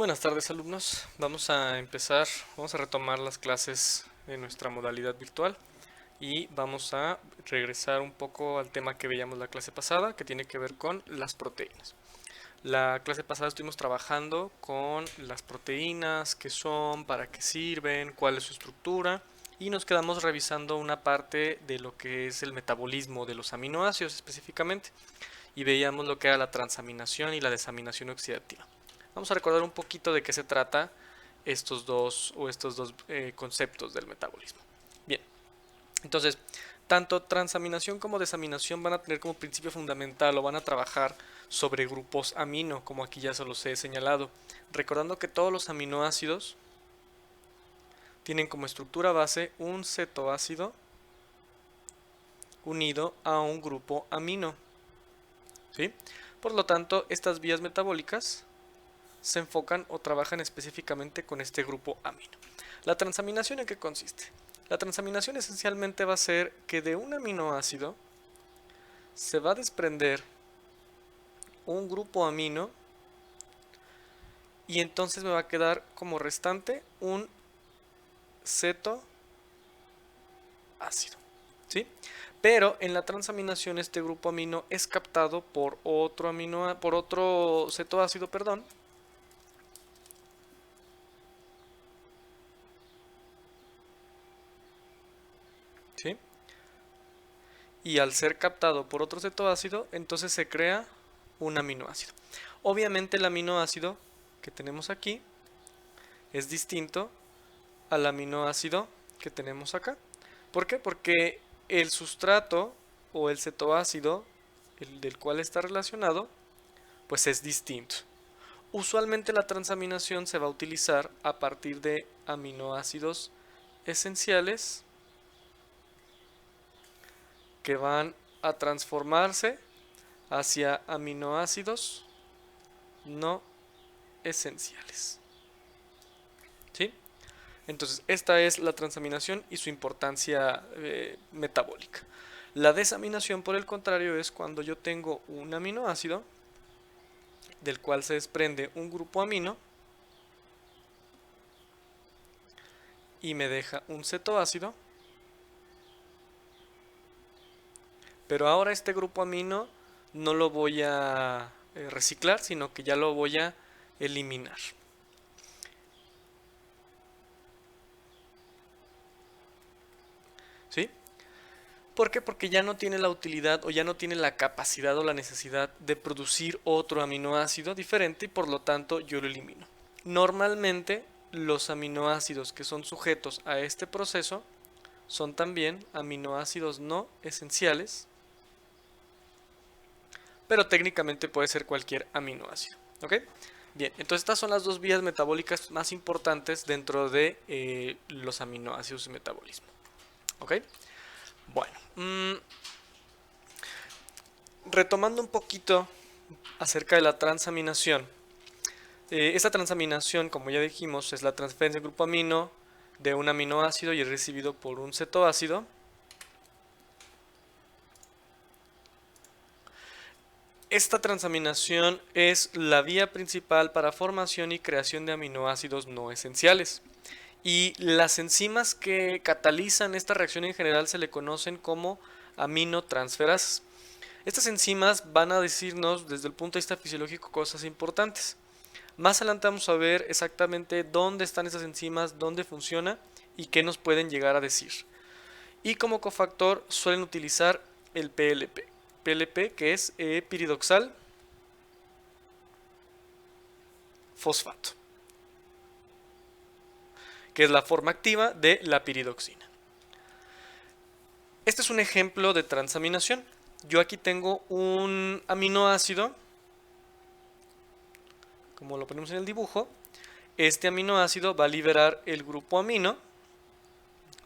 Buenas tardes, alumnos. Vamos a retomar las clases de nuestra modalidad virtual y vamos a regresar un poco al tema que veíamos la clase pasada, que tiene que ver con las proteínas. La clase pasada estuvimos trabajando con las proteínas, qué son, para qué sirven, cuál es su estructura, y nos quedamos revisando una parte de lo que es el metabolismo de los aminoácidos específicamente, y veíamos lo que era la transaminación y la desaminación oxidativa. Vamos a recordar un poquito de qué se trata estos dos conceptos del metabolismo. Bien, entonces, tanto transaminación como desaminación van a tener como principio fundamental o van a trabajar sobre grupos amino, como aquí ya se los he señalado, recordando que todos los aminoácidos tienen como estructura base un cetoácido unido a un grupo amino, ¿sí? Por lo tanto, estas vías metabólicas se enfocan o trabajan específicamente con este grupo amino. ¿La transaminación en qué consiste? La transaminación esencialmente va a ser que de un aminoácido se va a desprender un grupo amino y entonces me va a quedar como restante un cetoácido, ¿sí? Pero en la transaminación este grupo amino es captado por otro cetoácido, perdón, ¿sí? Y al ser captado por otro cetoácido, entonces se crea un aminoácido. Obviamente el aminoácido que tenemos aquí es distinto al aminoácido que tenemos acá. ¿Por qué? Porque el sustrato o el cetoácido, el del cual está relacionado, pues es distinto. Usualmente la transaminación se va a utilizar a partir de aminoácidos esenciales que van a transformarse hacia aminoácidos no esenciales, ¿sí? Entonces, esta es la transaminación y su importancia metabólica. La desaminación, por el contrario, es cuando yo tengo un aminoácido del cual se desprende un grupo amino y me deja un cetoácido, pero ahora este grupo amino no lo voy a reciclar, sino que ya lo voy a eliminar. ¿Sí? ¿Por qué? Porque ya no tiene la utilidad o ya no tiene la capacidad o la necesidad de producir otro aminoácido diferente y por lo tanto yo lo elimino. Normalmente los aminoácidos que son sujetos a este proceso son también aminoácidos no esenciales, pero técnicamente puede ser cualquier aminoácido. ¿Ok? Bien, entonces estas son las dos vías metabólicas más importantes dentro de los aminoácidos y metabolismo. ¿Ok? Bueno, retomando un poquito acerca de la transaminación. Esta transaminación, como ya dijimos, es la transferencia de grupo amino de un aminoácido y es recibido por un cetoácido. Esta transaminación es la vía principal para formación y creación de aminoácidos no esenciales. Y las enzimas que catalizan esta reacción en general se le conocen como aminotransferasas. Estas enzimas van a decirnos desde el punto de vista fisiológico cosas importantes. Más adelante vamos a ver exactamente dónde están esas enzimas, dónde funciona y qué nos pueden llegar a decir. Y como cofactor suelen utilizar el PLP. PLP que es piridoxal fosfato, que es la forma activa de la piridoxina. Este es un ejemplo de transaminación. Yo aquí tengo un aminoácido, como lo ponemos en el dibujo. Este aminoácido va a liberar el grupo amino,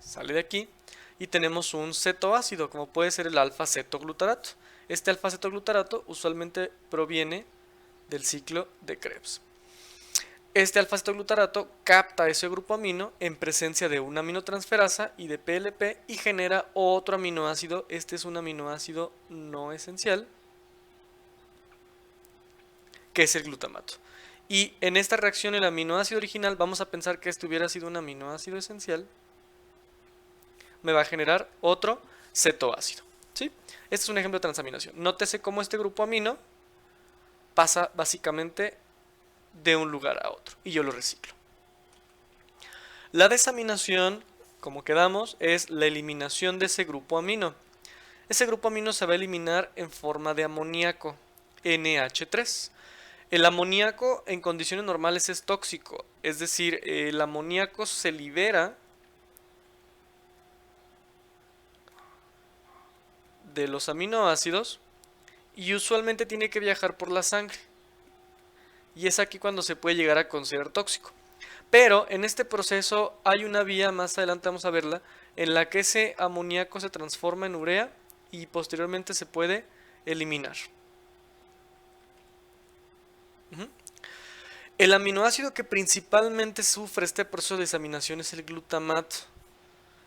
sale de aquí, y tenemos un cetoácido, como puede ser el alfa-cetoglutarato. Este alfa-cetoglutarato usualmente proviene del ciclo de Krebs. Este alfa-cetoglutarato capta ese grupo amino en presencia de una aminotransferasa y de PLP y genera otro aminoácido. Este es un aminoácido no esencial, que es el glutamato. Y en esta reacción el aminoácido original, vamos a pensar que este hubiera sido un aminoácido esencial, me va a generar otro cetoácido, ¿sí? Este es un ejemplo de transaminación. Nótese cómo este grupo amino pasa básicamente de un lugar a otro y yo lo reciclo. La desaminación, como quedamos, es la eliminación de ese grupo amino. Ese grupo amino se va a eliminar en forma de amoníaco, NH3. El amoníaco en condiciones normales es tóxico, es decir, el amoníaco se libera de los aminoácidos y usualmente tiene que viajar por la sangre. Y es aquí cuando se puede llegar a considerar tóxico. Pero en este proceso hay una vía, más adelante vamos a verla, en la que ese amoníaco se transforma en urea y posteriormente se puede eliminar. El aminoácido que principalmente sufre este proceso de desaminación es el glutamato.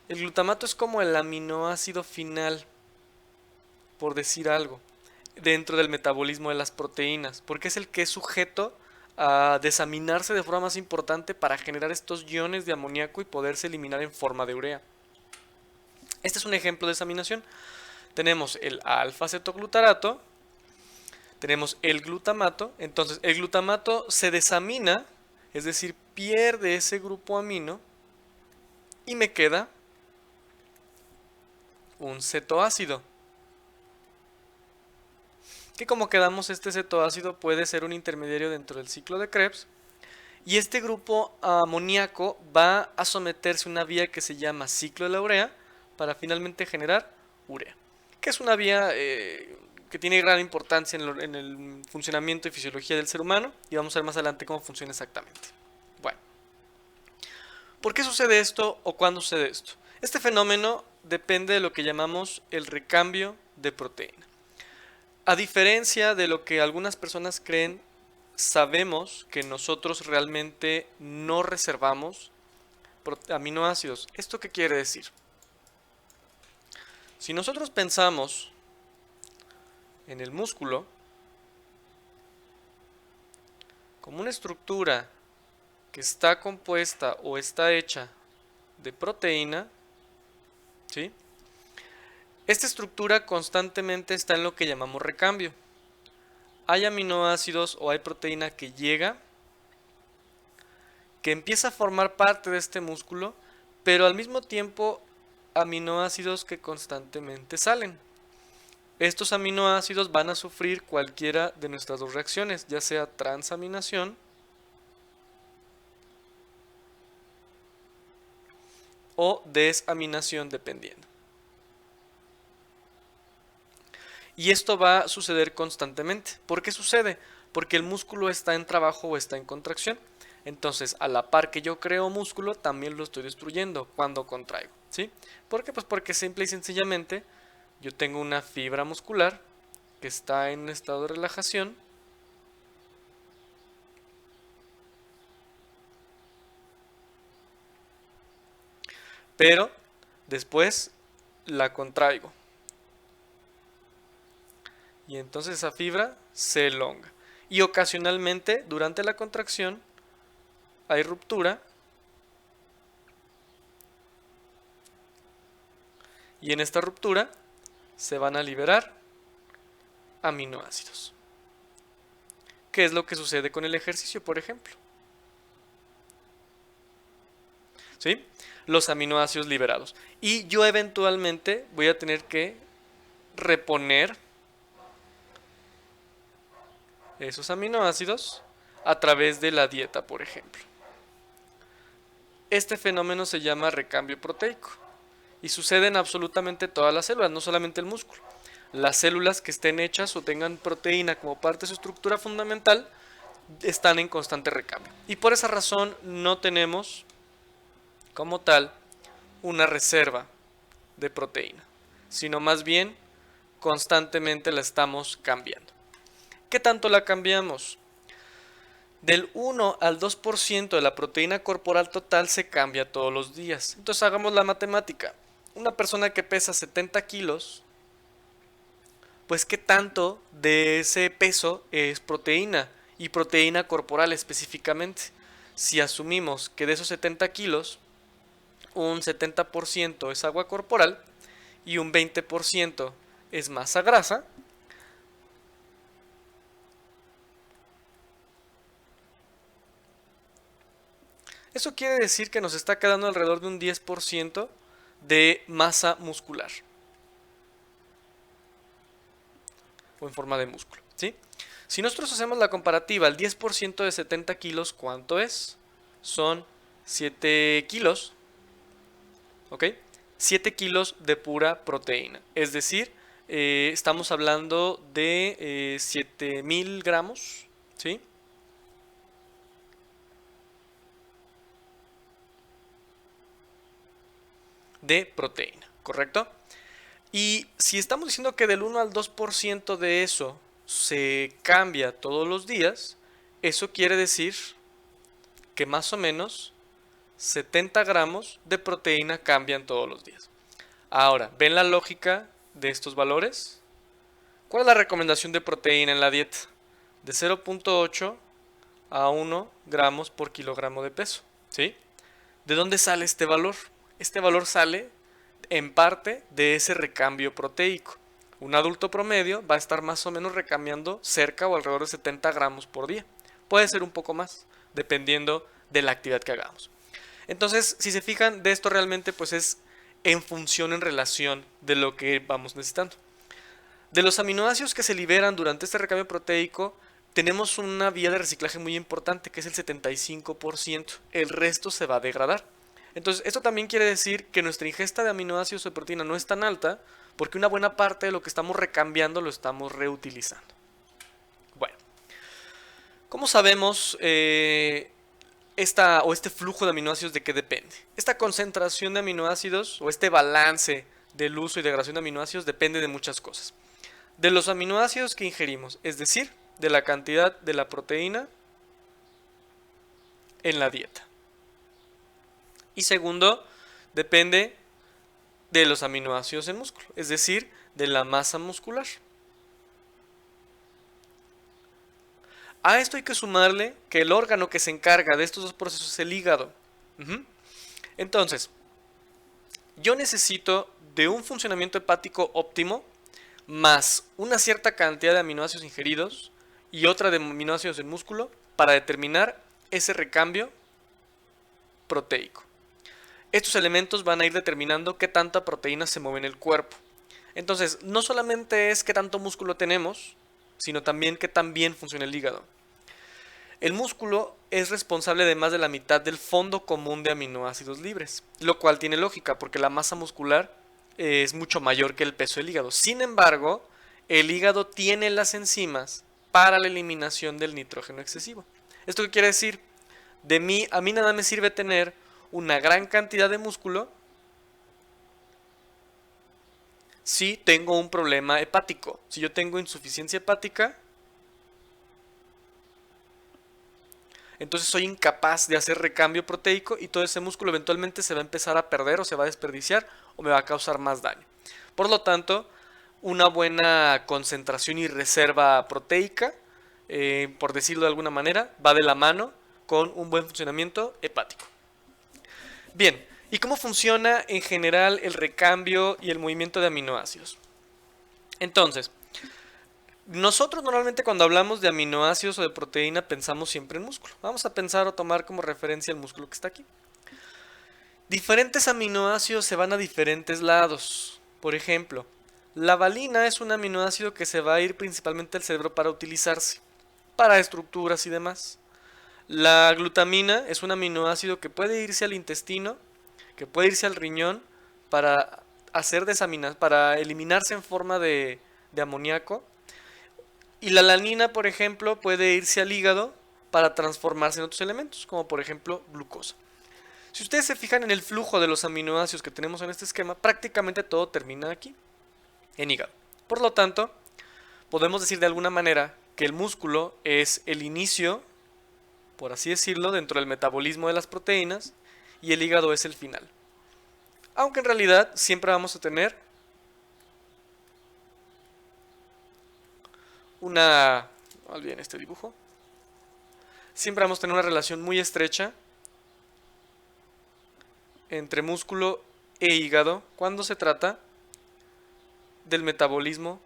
El glutamato es como el aminoácido final, por decir algo, dentro del metabolismo de las proteínas, porque es el que es sujeto a desaminarse de forma más importante para generar estos iones de amoníaco y poderse eliminar en forma de urea. Este es un ejemplo de desaminación. Tenemos el alfa-cetoglutarato, tenemos el glutamato. Entonces el glutamato se desamina, es decir, pierde ese grupo amino y me queda un cetoácido. Que como quedamos, este cetoácido puede ser un intermediario dentro del ciclo de Krebs. Y este grupo amoníaco va a someterse a una vía que se llama ciclo de la urea para finalmente generar urea, que es una vía que tiene gran importancia en el funcionamiento y fisiología del ser humano, y vamos a ver más adelante cómo funciona exactamente. Bueno, ¿por qué sucede esto o cuándo sucede esto? Este fenómeno depende de lo que llamamos el recambio de proteína. A diferencia de lo que algunas personas creen, sabemos que nosotros realmente no reservamos aminoácidos. ¿Esto qué quiere decir? Si nosotros pensamos en el músculo como una estructura que está compuesta o está hecha de proteína, ¿sí? Esta estructura constantemente está en lo que llamamos recambio. Hay aminoácidos o hay proteína que llega, que empieza a formar parte de este músculo, pero al mismo tiempo aminoácidos que constantemente salen. Estos aminoácidos van a sufrir cualquiera de nuestras dos reacciones, ya sea transaminación o desaminación, dependiendo. Y esto va a suceder constantemente. ¿Por qué sucede? Porque el músculo está en trabajo o está en contracción. Entonces, a la par que yo creo músculo, también lo estoy destruyendo cuando contraigo, ¿sí? ¿Por qué? Pues porque simple y sencillamente yo tengo una fibra muscular que está en un estado de relajación pero después la contraigo y entonces esa fibra se elonga y ocasionalmente durante la contracción hay ruptura y en esta ruptura se van a liberar aminoácidos. ¿Qué es lo que sucede con el ejercicio, por ejemplo? ¿Sí? Los aminoácidos liberados. Y yo eventualmente voy a tener que reponer esos aminoácidos a través de la dieta, por ejemplo. Este fenómeno se llama recambio proteico y sucede en absolutamente todas las células, no solamente el músculo. Las células que estén hechas o tengan proteína como parte de su estructura fundamental están en constante recambio. Y por esa razón no tenemos como tal una reserva de proteína, sino más bien constantemente la estamos cambiando. ¿Qué tanto la cambiamos? Del 1 al 2% de la proteína corporal total se cambia todos los días. Entonces hagamos la matemática. Una persona que pesa 70 kilos, pues ¿qué tanto de ese peso es proteína? y proteína corporal específicamente. Si asumimos que de esos 70 kilos, un 70% es agua corporal y un 20% es masa grasa, eso quiere decir que nos está quedando alrededor de un 10% de masa muscular o en forma de músculo, ¿sí? Si nosotros hacemos la comparativa, el 10% de 70 kilos, ¿cuánto es? Son 7 kilos, ¿ok? 7 kilos de pura proteína, es decir, estamos hablando de 7000 gramos, ¿sí? De proteína, ¿correcto? Y si estamos diciendo que del 1 al 2% de eso se cambia todos los días, eso quiere decir que más o menos 70 gramos de proteína cambian todos los días. Ahora, ¿ven la lógica de estos valores? ¿Cuál es la recomendación de proteína en la dieta? De 0.8 a 1 gramos por kilogramo de peso, ¿sí? ¿De dónde sale este valor? Este valor sale en parte de ese recambio proteico. Un adulto promedio va a estar más o menos recambiando cerca o alrededor de 70 gramos por día. Puede ser un poco más, dependiendo de la actividad que hagamos. Entonces, si se fijan, de esto realmente pues es en función, en relación de lo que vamos necesitando. De los aminoácidos que se liberan durante este recambio proteico, tenemos una vía de reciclaje muy importante, que es el 75%. El resto se va a degradar. Entonces, esto también quiere decir que nuestra ingesta de aminoácidos o de proteína no es tan alta, porque una buena parte de lo que estamos recambiando lo estamos reutilizando. Bueno, ¿cómo sabemos este flujo de aminoácidos de qué depende? Esta concentración de aminoácidos o este balance del uso y degradación de aminoácidos depende de muchas cosas. De los aminoácidos que ingerimos, es decir, de la cantidad de la proteína en la dieta. Y segundo, depende de los aminoácidos en músculo, es decir, de la masa muscular. A esto hay que sumarle que el órgano que se encarga de estos dos procesos es el hígado. Entonces, yo necesito de un funcionamiento hepático óptimo más una cierta cantidad de aminoácidos ingeridos y otra de aminoácidos en músculo para determinar ese recambio proteico. Estos elementos van a ir determinando qué tanta proteína se mueve en el cuerpo. Entonces, no solamente es qué tanto músculo tenemos, sino también qué tan bien funciona el hígado. El músculo es responsable de más de la mitad del fondo común de aminoácidos libres, lo cual tiene lógica porque la masa muscular es mucho mayor que el peso del hígado. Sin embargo, el hígado tiene las enzimas para la eliminación del nitrógeno excesivo. ¿Esto qué quiere decir? A mí nada me sirve tener una gran cantidad de músculo si tengo un problema hepático. Si yo tengo insuficiencia hepática, entonces soy incapaz de hacer recambio proteico y todo ese músculo eventualmente se va a empezar a perder o se va a desperdiciar o me va a causar más daño. Por lo tanto, una buena concentración y reserva proteica, por decirlo de alguna manera, va de la mano con un buen funcionamiento hepático. Bien, ¿y cómo funciona en general el recambio y el movimiento de aminoácidos? Entonces, nosotros normalmente cuando hablamos de aminoácidos o de proteína pensamos siempre en músculo. Vamos a pensar o tomar como referencia el músculo que está aquí. Diferentes aminoácidos se van a diferentes lados. Por ejemplo, la valina es un aminoácido que se va a ir principalmente al cerebro para utilizarse, para estructuras y demás. La glutamina es un aminoácido que puede irse al intestino, que puede irse al riñón para para eliminarse en forma de amoníaco. Y la alanina, por ejemplo, puede irse al hígado para transformarse en otros elementos, como por ejemplo glucosa. Si ustedes se fijan en el flujo de los aminoácidos que tenemos en este esquema, prácticamente todo termina aquí, en hígado. Por lo tanto, podemos decir de alguna manera que el músculo es el inicio, por así decirlo, dentro del metabolismo de las proteínas, y el hígado es el final. Aunque en realidad siempre vamos a tener olviden este dibujo, siempre vamos a tener una relación muy estrecha entre músculo e hígado cuando se trata del metabolismo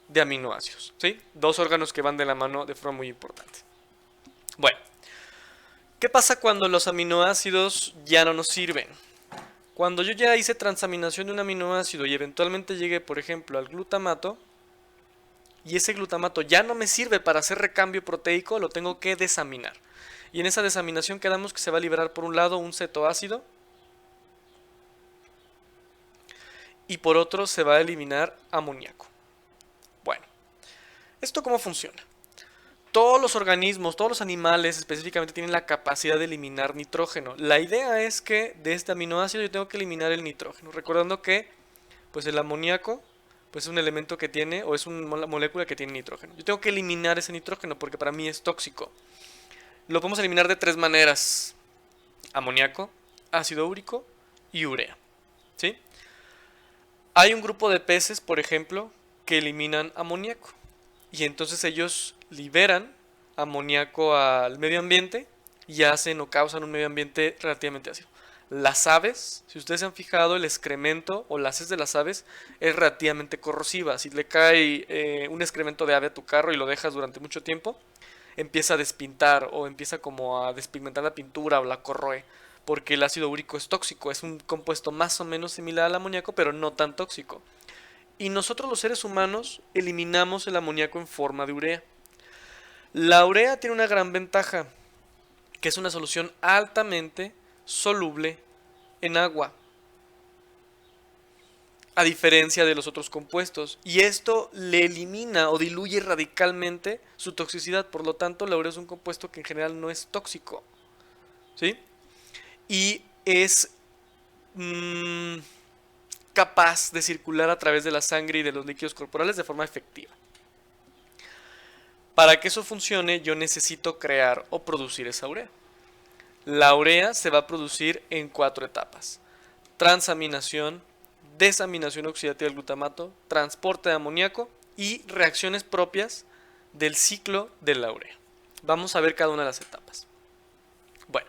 de aminoácidos, ¿sí? Dos órganos que van de la mano de forma muy importante. Bueno, ¿qué pasa cuando los aminoácidos ya no nos sirven? Cuando yo ya hice transaminación de un aminoácido y eventualmente llegué, por ejemplo, al glutamato, y ese glutamato ya no me sirve para hacer recambio proteico, lo tengo que desaminar. Y en esa desaminación quedamos que se va a liberar por un lado un cetoácido y por otro se va a eliminar amoníaco. Bueno, ¿esto cómo funciona? Todos los organismos, todos los animales específicamente tienen la capacidad de eliminar nitrógeno. La idea es que de este aminoácido yo tengo que eliminar el nitrógeno, recordando que pues el amoníaco pues es un elemento que tiene, o es una molécula que tiene nitrógeno. Yo tengo que eliminar ese nitrógeno porque para mí es tóxico. Lo podemos eliminar de tres maneras: amoníaco, ácido úrico y urea. ¿Sí? Hay un grupo de peces, por ejemplo, que eliminan amoníaco y entonces ellos liberan amoníaco al medio ambiente y hacen o causan un medio ambiente relativamente ácido. Las aves, si ustedes se han fijado, el excremento o las heces de las aves es relativamente corrosiva. Si le cae un excremento de ave a tu carro y lo dejas durante mucho tiempo, empieza a despintar o empieza como a despigmentar la pintura o la corroe, porque el ácido úrico es tóxico, es un compuesto más o menos similar al amoníaco, pero no tan tóxico. Y nosotros los seres humanos eliminamos el amoníaco en forma de urea. La urea tiene una gran ventaja, que es una solución altamente soluble en agua, a diferencia de los otros compuestos, y esto le elimina o diluye radicalmente su toxicidad. Por lo tanto, la urea es un compuesto que en general no es tóxico, ¿sí? Y es capaz de circular a través de la sangre y de los líquidos corporales de forma efectiva. Para que eso funcione, yo necesito crear o producir esa urea. La urea se va a producir en 4 etapas: transaminación, desaminación oxidativa del glutamato, transporte de amoníaco y reacciones propias del ciclo de la urea. Vamos a ver cada una de las etapas. Bueno,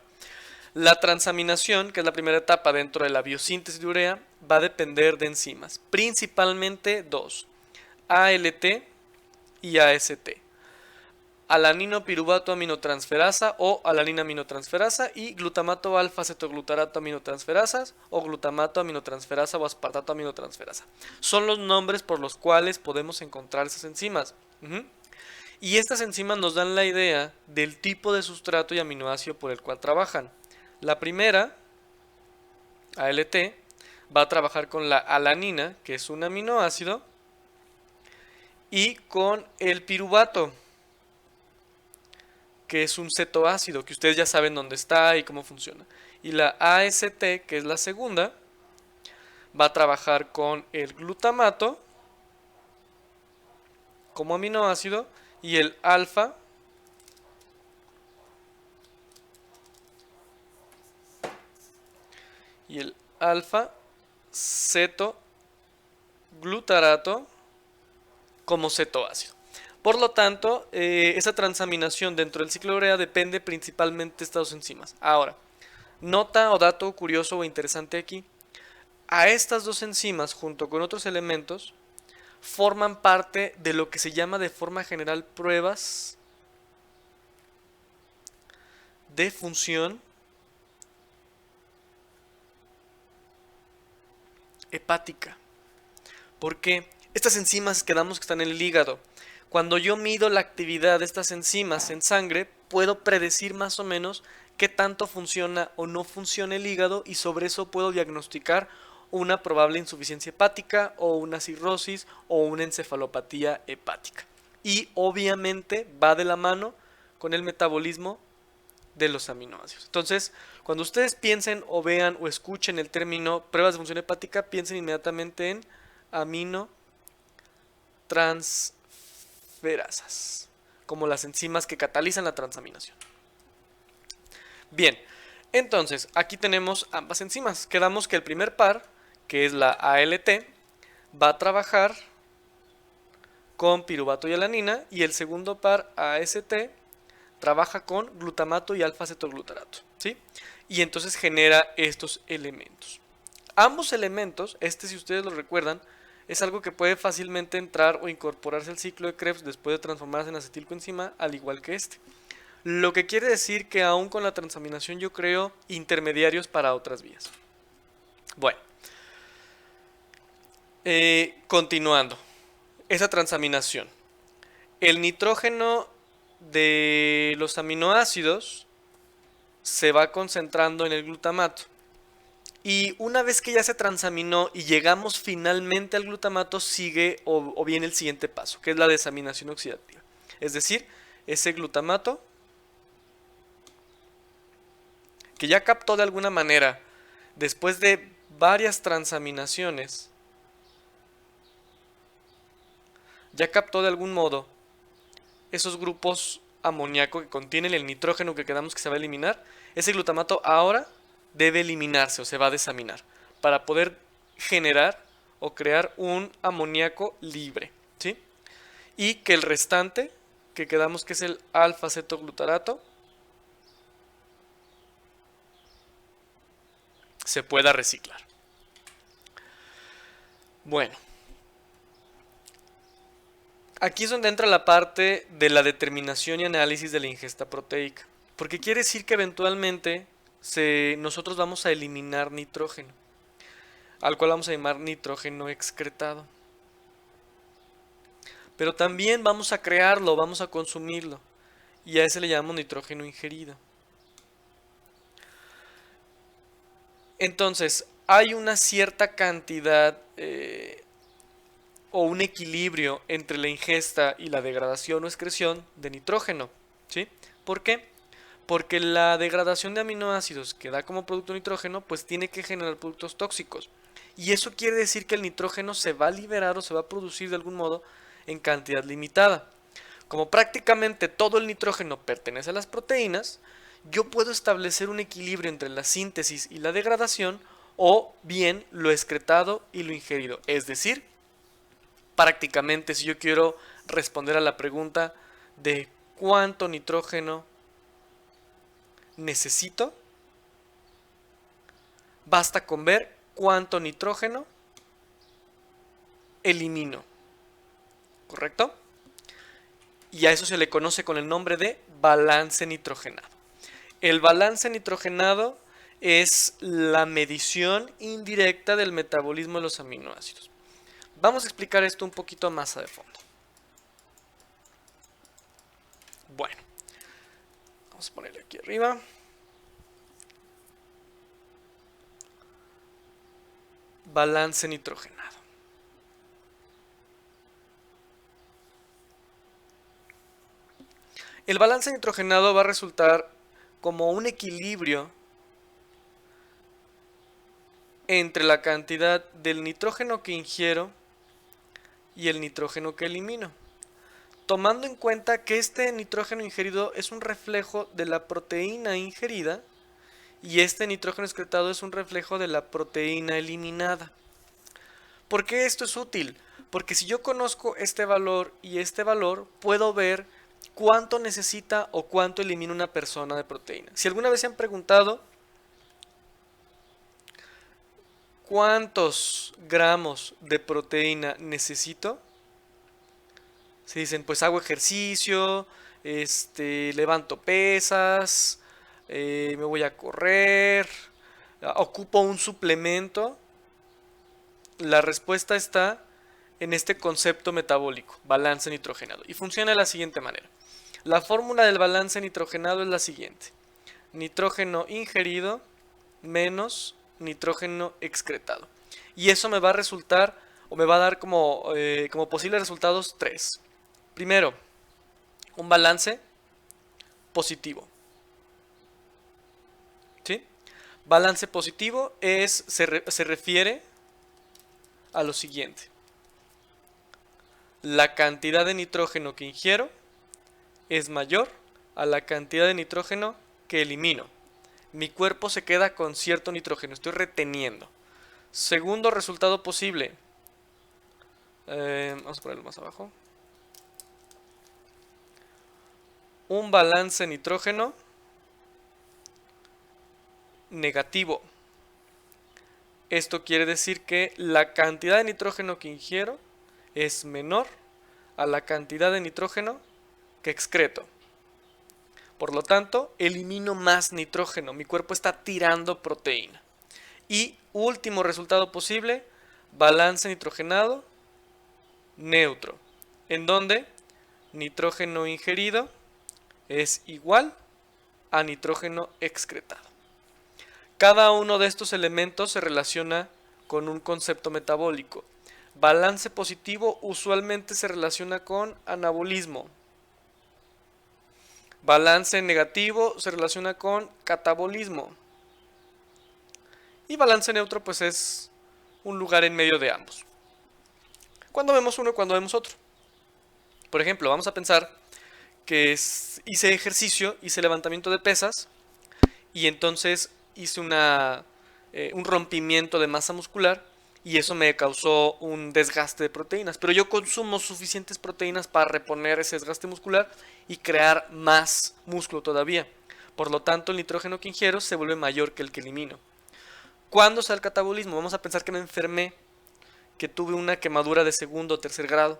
la transaminación, que es la primera etapa dentro de la biosíntesis de urea, va a depender de enzimas, principalmente dos: ALT y AST. Alanino piruvato aminotransferasa o alanina aminotransferasa y glutamato alfa cetoglutarato aminotransferasas o glutamato aminotransferasa o aspartato aminotransferasa. Son los nombres por los cuales podemos encontrar esas enzimas. Y estas enzimas nos dan la idea del tipo de sustrato y aminoácido por el cual trabajan. La primera, ALT, va a trabajar con la alanina, que es un aminoácido, y con el piruvato, que es un cetoácido, que ustedes ya saben dónde está y cómo funciona. Y la AST, que es la segunda, va a trabajar con el glutamato como aminoácido y el alfa cetoglutarato como cetoácido. Por lo tanto, esa transaminación dentro del ciclo de urea depende principalmente de estas dos enzimas. Ahora, nota o dato curioso o interesante aquí: a estas dos enzimas, junto con otros elementos, forman parte de lo que se llama de forma general pruebas de función hepática. ¿Por qué? Estas enzimas quedamos que están en el hígado. Cuando yo mido la actividad de estas enzimas en sangre, puedo predecir más o menos qué tanto funciona o no funciona el hígado, y sobre eso puedo diagnosticar una probable insuficiencia hepática o una cirrosis o una encefalopatía hepática. Y obviamente va de la mano con el metabolismo de los aminoácidos. Entonces, cuando ustedes piensen o vean o escuchen el término pruebas de función hepática, piensen inmediatamente en aminotransferasas, como las enzimas que catalizan la transaminación. Bien, entonces aquí tenemos ambas enzimas. Quedamos que el primer par, que es la ALT, va a trabajar con piruvato y alanina, y el segundo par, AST, trabaja con glutamato y alfa-cetoglutarato, ¿sí? Y entonces genera estos elementos. Ambos elementos, si ustedes lo recuerdan, es algo que puede fácilmente entrar o incorporarse al ciclo de Krebs después de transformarse en acetilcoenzima, al igual que este. Lo que quiere decir que aún con la transaminación yo creo intermediarios para otras vías. Bueno, continuando. Esa transaminación. El nitrógeno de los aminoácidos se va concentrando en el glutamato. Y una vez que ya se transaminó y llegamos finalmente al glutamato, sigue o viene el siguiente paso, que es la desaminación oxidativa. Es decir, ese glutamato que ya captó de alguna manera, después de varias transaminaciones, ya captó de algún modo esos grupos amoníaco que contienen el nitrógeno que quedamos que se va a eliminar. Ese glutamato ahora debe eliminarse o se va a desaminar para poder generar o crear un amoníaco libre, ¿sí? Y que el restante, que quedamos que es el alfa-cetoglutarato, se pueda reciclar. Bueno, aquí es donde entra la parte de la determinación y análisis de la ingesta proteica, porque quiere decir que eventualmente nosotros vamos a eliminar nitrógeno, al cual vamos a llamar nitrógeno excretado. Pero también vamos a crearlo, vamos a consumirlo, y a ese le llamamos nitrógeno ingerido. Entonces, hay una cierta cantidad o un equilibrio entre la ingesta y la degradación o excreción de nitrógeno, ¿sí? ¿Por qué? Porque la degradación de aminoácidos que da como producto nitrógeno, pues tiene que generar productos tóxicos. Y eso quiere decir que el nitrógeno se va a liberar o se va a producir de algún modo en cantidad limitada. Como prácticamente todo el nitrógeno pertenece a las proteínas, yo puedo establecer un equilibrio entre la síntesis y la degradación, o bien lo excretado y lo ingerido. Es decir, prácticamente si yo quiero responder a la pregunta de cuánto nitrógeno necesito, basta con ver cuánto nitrógeno elimino, ¿correcto? Y a eso se le conoce con el nombre de balance nitrogenado. El balance nitrogenado es la medición indirecta del metabolismo de los aminoácidos. Vamos a explicar esto un poquito más a fondo. Bueno, vamos a ponerle aquí arriba. Balance nitrogenado. El balance nitrogenado va a resultar como un equilibrio entre la cantidad del nitrógeno que ingiero y el nitrógeno que elimino, tomando en cuenta que este nitrógeno ingerido es un reflejo de la proteína ingerida y este nitrógeno excretado es un reflejo de la proteína eliminada. ¿Por qué esto es útil? Porque si yo conozco este valor y este valor, puedo ver cuánto necesita o cuánto elimina una persona de proteína. Si alguna vez se han preguntado cuántos gramos de proteína necesito, se dicen, pues hago ejercicio, levanto pesas, me voy a correr, ocupo un suplemento. La respuesta está en este concepto metabólico, balance nitrogenado, y funciona de la siguiente manera. La fórmula del balance nitrogenado es la siguiente: nitrógeno ingerido menos nitrógeno excretado. Y eso me va a resultar, o me va a dar como posibles resultados 3. Primero, un balance positivo. ¿Sí? Balance positivo se refiere a lo siguiente: la cantidad de nitrógeno que ingiero es mayor a la cantidad de nitrógeno que elimino. Mi cuerpo se queda con cierto nitrógeno, estoy reteniendo. Segundo resultado posible, vamos a ponerlo más abajo. un balance nitrógeno negativo. Esto quiere decir que la cantidad de nitrógeno que ingiero es menor a la cantidad de nitrógeno que excreto. Por lo tanto, elimino más nitrógeno. Mi cuerpo está tirando proteína. Y último resultado posible, balance nitrogenado neutro, en donde nitrógeno ingerido es igual a nitrógeno excretado. Cada uno de estos elementos se relaciona con un concepto metabólico. Balance positivo usualmente se relaciona con anabolismo. Balance negativo se relaciona con catabolismo. Y balance neutro pues es un lugar en medio de ambos. ¿Cuándo vemos uno y cuándo vemos otro? Por ejemplo, vamos a pensar que hice ejercicio, hice levantamiento de pesas y entonces hice un rompimiento de masa muscular y eso me causó un desgaste de proteínas. Pero yo consumo suficientes proteínas para reponer ese desgaste muscular y crear más músculo todavía. Por lo tanto, el nitrógeno que ingiero se vuelve mayor que el que elimino. ¿Cuándo se da el catabolismo? Vamos a pensar que me enfermé, que tuve una quemadura de segundo o tercer grado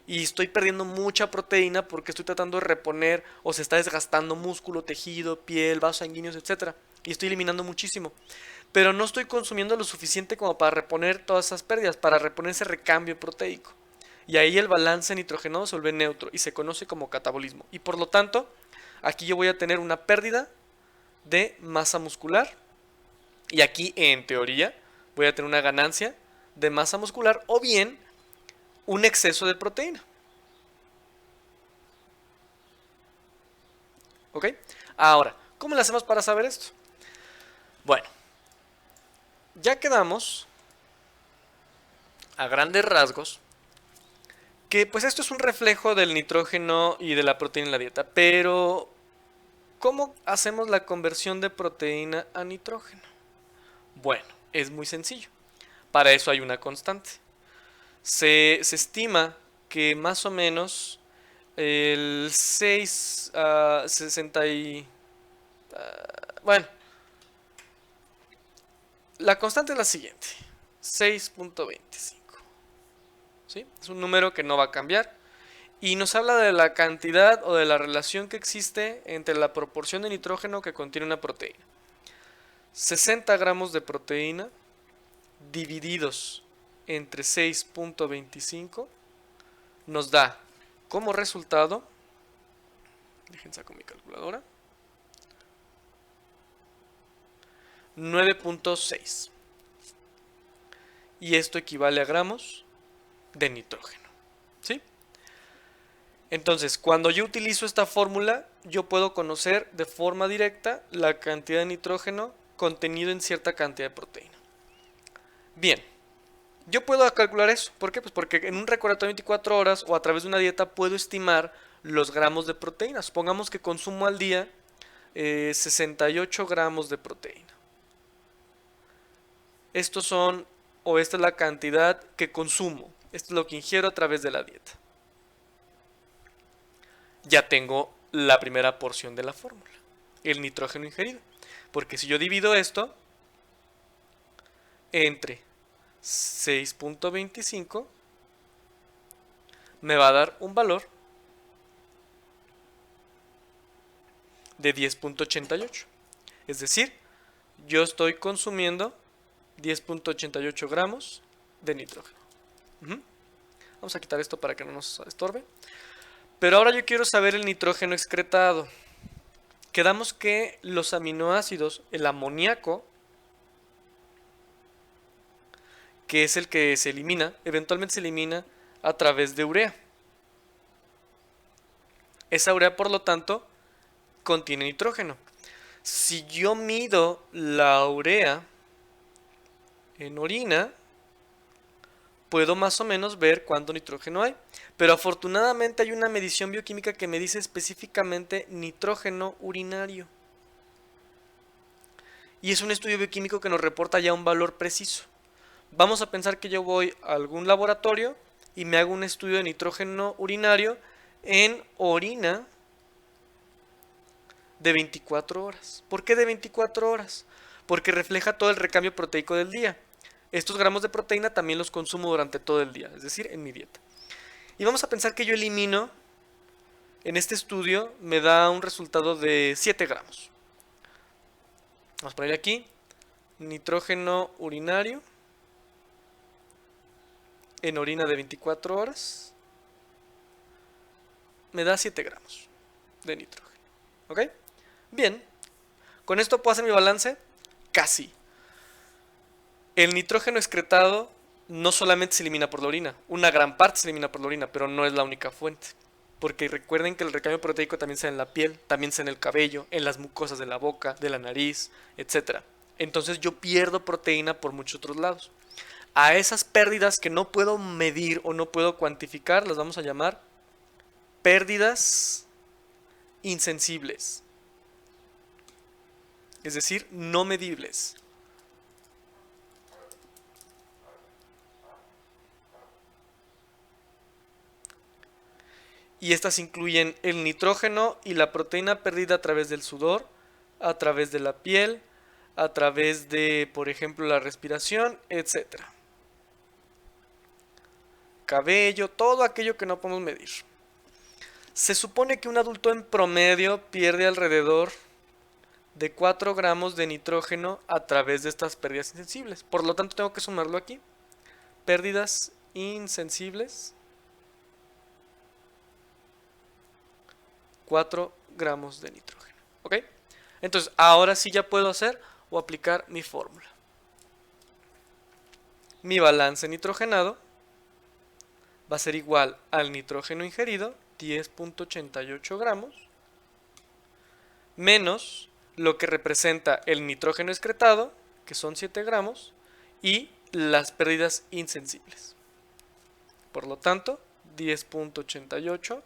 y estoy perdiendo mucha proteína porque estoy tratando de reponer o se está desgastando músculo, tejido, piel, vasos sanguíneos, etc. Y estoy eliminando muchísimo. Pero no estoy consumiendo lo suficiente como para reponer todas esas pérdidas, para reponer ese recambio proteico. Y ahí el balance nitrogenado se vuelve neutro y se conoce como catabolismo. Y por lo tanto, aquí yo voy a tener una pérdida de masa muscular. Y aquí, en teoría, voy a tener una ganancia de masa muscular o bien un exceso de proteína. ¿Ok? Ahora, ¿cómo le hacemos para saber esto? Bueno, ya quedamos a grandes rasgos que pues esto es un reflejo del nitrógeno y de la proteína en la dieta, pero ¿cómo hacemos la conversión de proteína a nitrógeno? Bueno, es muy sencillo. Para eso hay una constante. Se estima que más o menos el 6 a 60 y... bueno, la constante es la siguiente, 6.25. ¿Sí? Es un número que no va a cambiar y nos habla de la cantidad o de la relación que existe entre la proporción de nitrógeno que contiene una proteína. 60 gramos de proteína divididos entre 6.25 nos da como resultado, dejen saco mi calculadora, 9.6. Y esto equivale a gramos de nitrógeno. ¿Sí? Entonces, cuando yo utilizo esta fórmula, yo puedo conocer de forma directa la cantidad de nitrógeno contenido en cierta cantidad de proteína. Bien, yo puedo calcular eso. ¿Por qué? Pues porque en un recordatorio de 24 horas o a través de una dieta puedo estimar los gramos de proteína. Supongamos que consumo al día 68 gramos de proteína. Estos son, o esta es la cantidad que consumo. Esto es lo que ingiero a través de la dieta. Ya tengo la primera porción de la fórmula, el nitrógeno ingerido. Porque si yo divido esto entre 6.25, me va a dar un valor de 10.88. Es decir, yo estoy consumiendo 10.88 gramos de nitrógeno. Vamos a quitar esto para que no nos estorbe. Pero ahora yo quiero saber el nitrógeno excretado. Quedamos que los aminoácidos, el amoníaco, que es el que se elimina, eventualmente se elimina a través de urea. Esa urea, por lo tanto, contiene nitrógeno. Si yo mido la urea en orina, puedo más o menos ver cuánto nitrógeno hay. Pero afortunadamente hay una medición bioquímica que me dice específicamente nitrógeno urinario. Y es un estudio bioquímico que nos reporta ya un valor preciso. Vamos a pensar que yo voy a algún laboratorio y me hago un estudio de nitrógeno urinario en orina de 24 horas. ¿Por qué de 24 horas? Porque refleja todo el recambio proteico del día. Estos gramos de proteína también los consumo durante todo el día, es decir, en mi dieta. Y vamos a pensar que yo elimino, en este estudio me da un resultado de 7 gramos. Vamos a ponerle aquí, nitrógeno urinario en orina de 24 horas. Me da 7 gramos de nitrógeno. ¿Ok? Bien. ¿Con esto puedo hacer mi balance? Casi. El nitrógeno excretado no solamente se elimina por la orina. Una gran parte se elimina por la orina, pero no es la única fuente. Porque recuerden que el recambio proteico también se da en la piel, también se da en el cabello, en las mucosas de la boca, de la nariz, etc. Entonces yo pierdo proteína por muchos otros lados. A esas pérdidas que no puedo medir o no puedo cuantificar, las vamos a llamar pérdidas insensibles. Es decir, no medibles. Y estas incluyen el nitrógeno y la proteína perdida a través del sudor, a través de la piel, a través de, por ejemplo, la respiración, etc. Cabello, todo aquello que no podemos medir. Se supone que un adulto en promedio pierde alrededor de 4 gramos de nitrógeno a través de estas pérdidas insensibles. Por lo tanto, tengo que sumarlo aquí. Pérdidas insensibles. 4 gramos de nitrógeno. ¿Ok? Entonces, ahora sí ya puedo hacer o aplicar mi fórmula. Mi balance nitrogenado va a ser igual al nitrógeno ingerido, 10.88 gramos, menos lo que representa el nitrógeno excretado, que son 7 gramos, y las pérdidas insensibles. Por lo tanto, 10.88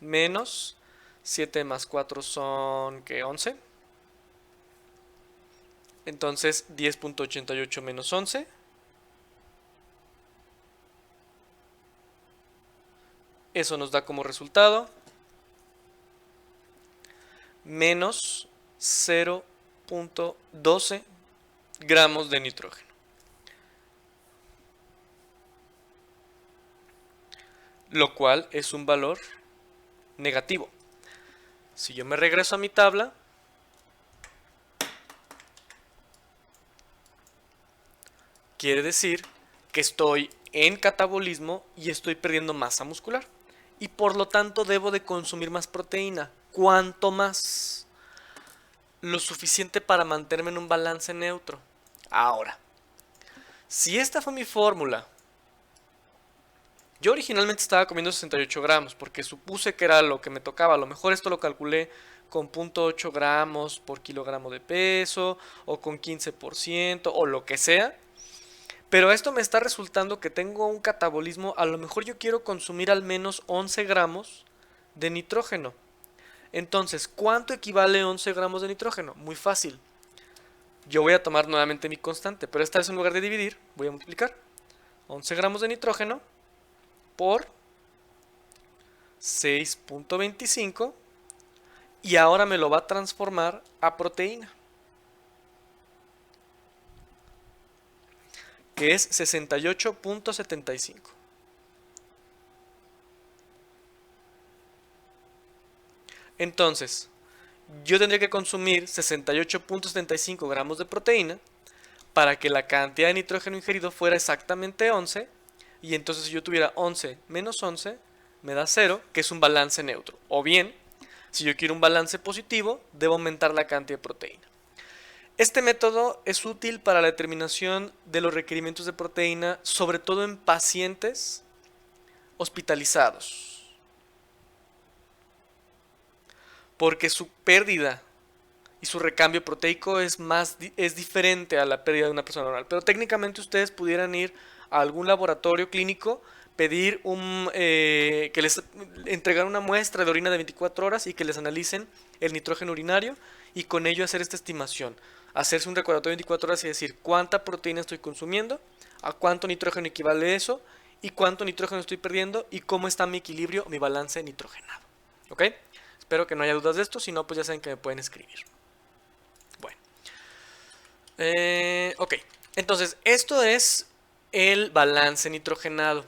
menos 7 más 4 son, ¿qué? 11. Entonces, 10.88 menos 11. Eso nos da como resultado menos 0.12 gramos de nitrógeno. Lo cual es un valor negativo. Si yo me regreso a mi tabla, quiere decir que estoy en catabolismo y estoy perdiendo masa muscular. Y por lo tanto debo de consumir más proteína. ¿Cuánto más? Lo suficiente para mantenerme en un balance neutro. Ahora, si esta fue mi fórmula, yo originalmente estaba comiendo 68 gramos porque supuse que era lo que me tocaba. A lo mejor esto lo calculé con 0.8 gramos por kilogramo de peso o con 15% o lo que sea. Pero esto me está resultando que tengo un catabolismo, a lo mejor yo quiero consumir al menos 11 gramos de nitrógeno. Entonces, ¿cuánto equivale 11 gramos de nitrógeno? Muy fácil. Yo voy a tomar nuevamente mi constante, pero esta vez en lugar de dividir, voy a multiplicar. 11 gramos de nitrógeno por 6.25 y ahora me lo va a transformar a proteína, que es 68.75. Entonces, yo tendría que consumir 68.75 gramos de proteína para que la cantidad de nitrógeno ingerido fuera exactamente 11. Y entonces si yo tuviera 11 menos 11, me da 0, que es un balance neutro. O bien, si yo quiero un balance positivo, debo aumentar la cantidad de proteína. Este método es útil para la determinación de los requerimientos de proteína, sobre todo en pacientes hospitalizados, porque su pérdida y su recambio proteico es diferente a la pérdida de una persona normal. Pero técnicamente ustedes pudieran ir a algún laboratorio clínico, pedir que les entregar una muestra de orina de 24 horas y que les analicen el nitrógeno urinario y con ello hacer esta estimación. Hacerse un recordatorio de 24 horas y decir cuánta proteína estoy consumiendo, a cuánto nitrógeno equivale eso y cuánto nitrógeno estoy perdiendo y cómo está mi equilibrio, mi balance nitrogenado. ¿Ok? Espero que no haya dudas de esto, si no, pues ya saben que me pueden escribir. Bueno. Ok, entonces esto es el balance nitrogenado,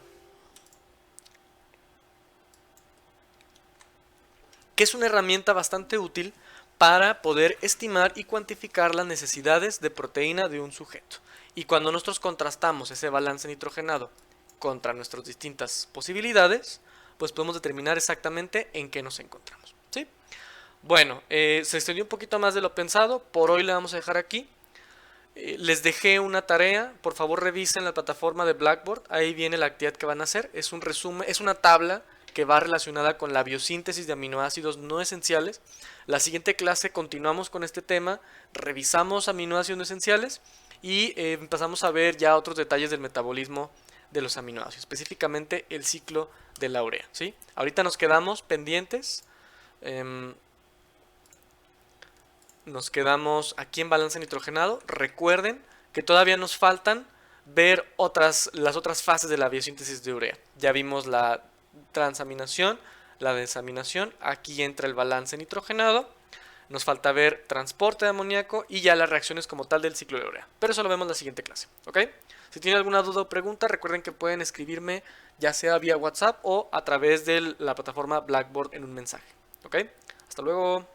que es una herramienta bastante útil para poder estimar y cuantificar las necesidades de proteína de un sujeto. Y cuando nosotros contrastamos ese balance nitrogenado contra nuestras distintas posibilidades, pues podemos determinar exactamente en qué nos encontramos, ¿sí? Bueno, se extendió un poquito más de lo pensado, por hoy le vamos a dejar aquí. Les dejé una tarea, por favor revisen la plataforma de Blackboard, ahí viene la actividad que van a hacer, es un resumen, es una tabla que va relacionada con la biosíntesis de aminoácidos no esenciales. La siguiente clase continuamos con este tema, revisamos aminoácidos no esenciales y empezamos a ver ya otros detalles del metabolismo de los aminoácidos, específicamente el ciclo de la urea, ¿sí? Ahorita nos quedamos pendientes. Nos quedamos aquí en balance nitrogenado. Recuerden que todavía nos faltan ver las otras fases de la biosíntesis de urea. Ya vimos la transaminación, la desaminación. Aquí entra el balance nitrogenado. Nos falta ver transporte de amoníaco y ya las reacciones como tal del ciclo de urea. Pero eso lo vemos en la siguiente clase, ¿ok? Si tienen alguna duda o pregunta, recuerden que pueden escribirme ya sea vía WhatsApp o a través de la plataforma Blackboard en un mensaje, ¿ok? Hasta luego.